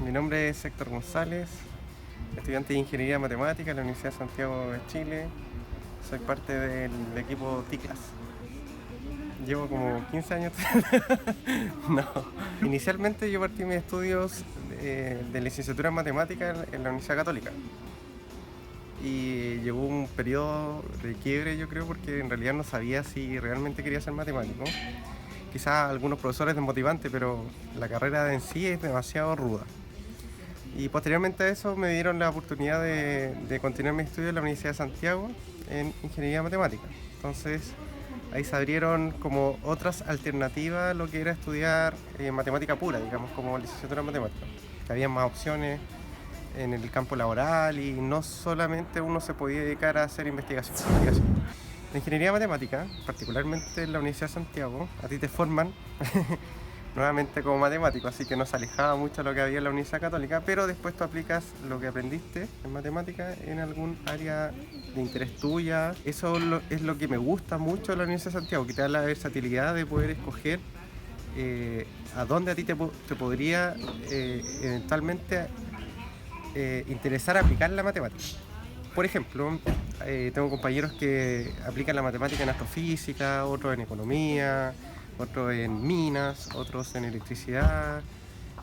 Mi nombre es Héctor González, estudiante de Ingeniería Matemática en la Universidad de Santiago de Chile. Soy parte del equipo TICLAS. Llevo como 15 años. No. Inicialmente yo partí mis estudios de licenciatura en Matemática en la Universidad Católica. Y llegó un periodo de quiebre, yo creo, porque en realidad no sabía si realmente quería ser matemático. Quizás algunos profesores desmotivantes, pero la carrera en sí es demasiado ruda. Y posteriormente a eso me dieron la oportunidad de continuar mis estudios en la Universidad de Santiago en Ingeniería Matemática. Entonces ahí se abrieron como otras alternativas a lo que era estudiar matemática pura, digamos, como licenciatura en matemática. Que había más opciones en el campo laboral y no solamente uno se podía dedicar a hacer investigación. La ingeniería matemática, particularmente en la Universidad de Santiago, a ti te forman nuevamente como matemático, así que no se alejaba mucho de lo que había en la Universidad Católica, pero después tú aplicas lo que aprendiste en matemática en algún área de interés tuya. Eso es lo que me gusta mucho de la Universidad de Santiago, que te da la versatilidad de poder escoger a dónde a ti te podría eventualmente interesar aplicar la matemática. Por ejemplo, tengo compañeros que aplican la matemática en astrofísica, otros en economía, otros en minas, otros en electricidad,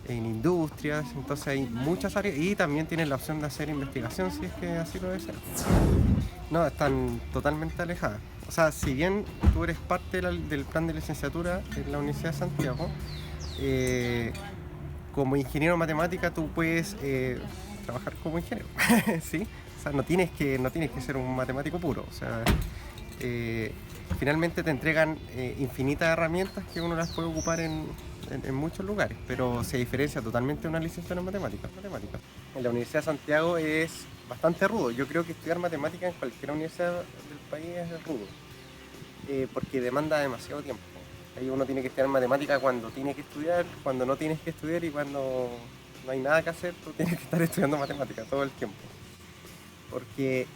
en industrias. Entonces hay muchas áreas y también tienen la opción de hacer investigación si es que así lo desean. No, están totalmente alejadas. O sea, si bien tú eres parte del plan de licenciatura en la Universidad de Santiago, como ingeniero en matemática tú puedes trabajar como ingeniero, ¿sí? O sea, no tienes que ser un matemático puro. O sea, finalmente te entregan infinitas herramientas que uno las puede ocupar en muchos lugares, pero se diferencia totalmente de una licenciatura en matemáticas. En la Universidad de Santiago es bastante rudo. Yo creo que estudiar matemáticas en cualquier universidad del país es rudo, porque demanda demasiado tiempo. Ahí uno tiene que estudiar matemática cuando tiene que estudiar, cuando no tienes que estudiar y cuando no hay nada que hacer, tú tienes que estar estudiando matemática todo el tiempo. Porque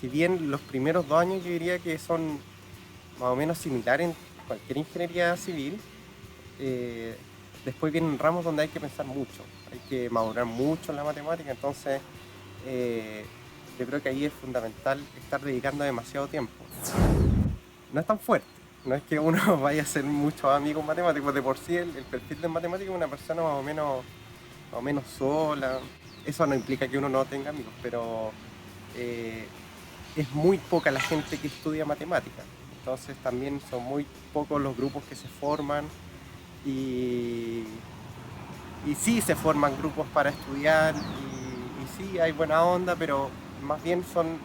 si bien los primeros 2 años yo diría que son más o menos similares en cualquier ingeniería civil, después vienen ramos donde hay que pensar mucho, hay que madurar mucho en la matemática, entonces yo creo que ahí es fundamental estar dedicando demasiado tiempo. No es tan fuerte. No es que uno vaya a ser muchos amigos matemáticos, de por sí el perfil del matemático es una persona más o menos sola. Eso no implica que uno no tenga amigos, pero es muy poca la gente que estudia matemáticas. Entonces también son muy pocos los grupos que se forman y sí se forman grupos para estudiar y sí hay buena onda, pero más bien son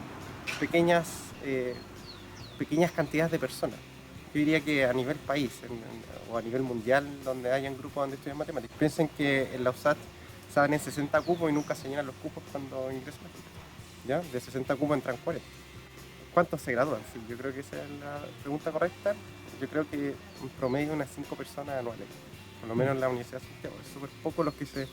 pequeñas cantidades de personas. Yo diría que a nivel país o a nivel mundial, donde hayan grupos donde estudian matemáticas. Piensen que en la USAT salen en 60 cupos y nunca se llenan los cupos cuando ingresan. ¿Ya? De 60 cupos entran 40. ¿Cuántos se gradúan? Sí, yo creo que esa es la pregunta correcta. Yo creo que en promedio unas 5 personas anuales, por lo menos en la Universidad de Santiago. Es súper poco los que se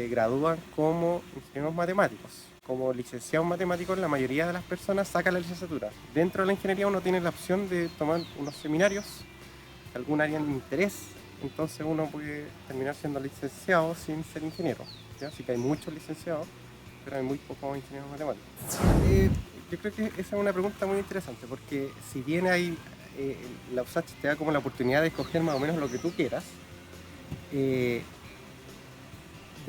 gradúan como ingenieros matemáticos. Como licenciados matemáticos, la mayoría de las personas sacan la licenciatura. Dentro de la ingeniería uno tiene la opción de tomar unos seminarios, algún área de interés, entonces uno puede terminar siendo licenciado sin ser ingeniero. ¿Ya? Así que hay muchos licenciados, pero hay muy pocos ingenieros matemáticos. Yo creo que esa es una pregunta muy interesante, porque si bien hay, la USACH te da como la oportunidad de escoger más o menos lo que tú quieras, de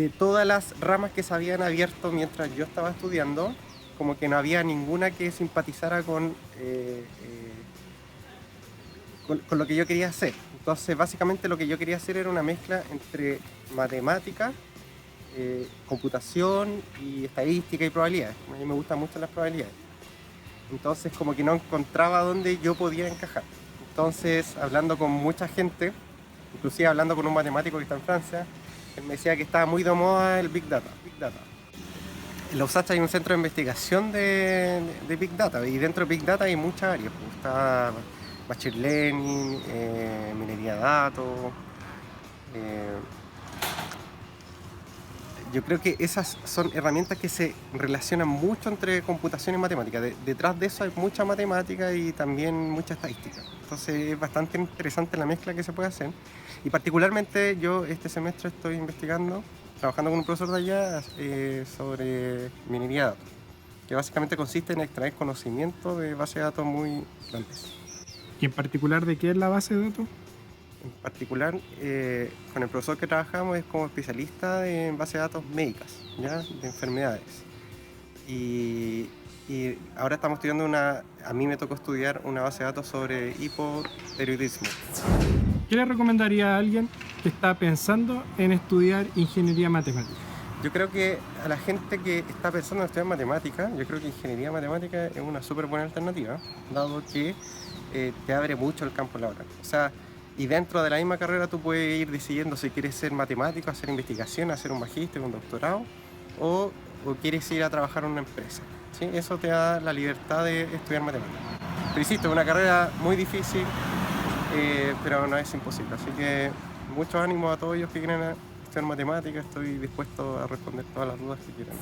todas las ramas que se habían abierto mientras yo estaba estudiando, como que no había ninguna que simpatizara con lo que yo quería hacer. Entonces básicamente lo que yo quería hacer era una mezcla entre matemática, computación y estadística y probabilidades. A mí me gustan mucho las probabilidades. Entonces como que no encontraba dónde yo podía encajar. Entonces hablando con mucha gente, inclusive hablando con un matemático que está en Francia, él me decía que estaba muy de moda el Big Data. En la USACH hay un centro de investigación de Big Data y dentro de Big Data hay muchas áreas. Pues, está Machine Learning, minería de datos, Yo creo que esas son herramientas que se relacionan mucho entre computación y matemática. Detrás de eso hay mucha matemática y también mucha estadística. Entonces es bastante interesante la mezcla que se puede hacer. Y particularmente yo este semestre estoy investigando, trabajando con un profesor de allá sobre minería de datos, que básicamente consiste en extraer conocimiento de bases de datos muy grandes. ¿Y en particular de qué es la base de datos? En particular, con el profesor que trabajamos es como especialista en bases de datos médicas, ¿ya? De enfermedades. Y, y ahora estamos estudiando a mí me tocó estudiar una base de datos sobre hipotiroidismo. ¿Qué le recomendaría a alguien que está pensando en estudiar ingeniería matemática? Yo creo que a la gente que está pensando en estudiar matemática, yo creo que ingeniería matemática es una súper buena alternativa, dado que te abre mucho el campo laboral. O sea, y dentro de la misma carrera tú puedes ir decidiendo si quieres ser matemático, hacer investigación, hacer un magíster, un doctorado, o, o quieres ir a trabajar en una empresa. ¿Sí? Eso te da la libertad de estudiar matemáticas. Pero insisto, es una carrera muy difícil, pero no es imposible. Así que mucho ánimo a todos ellos que quieren estudiar matemáticas. Estoy dispuesto a responder todas las dudas que quieran.